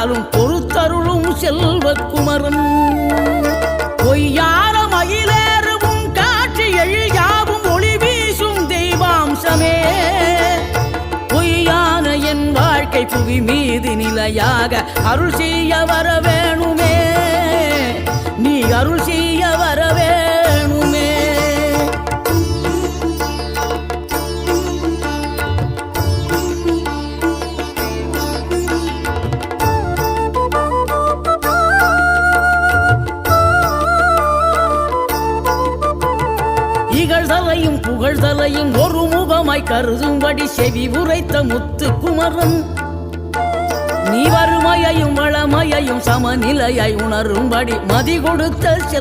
காலும் பொறுத்தருளும் செல்வக்குமரன் பொய்யான மயிலேறும் காட்சி எழியாவும் ஒளி வீசும் தெய்வாம்சமே பொய்யான என் வாழ்க்கை புவி மீது நிலையாக அருள் செய்ய வர வேணுமே நீ அருள் செய்ய வர வேணுமே இகழ்தலையும் புகழ்தலையும் ஒரு முகமாய் கருதும்படி செவி உரைத்த முத்து குமரன் நீ வறுமையையும் வளமையையும் சமநிலையை உணரும்படி மதி கொடுத்த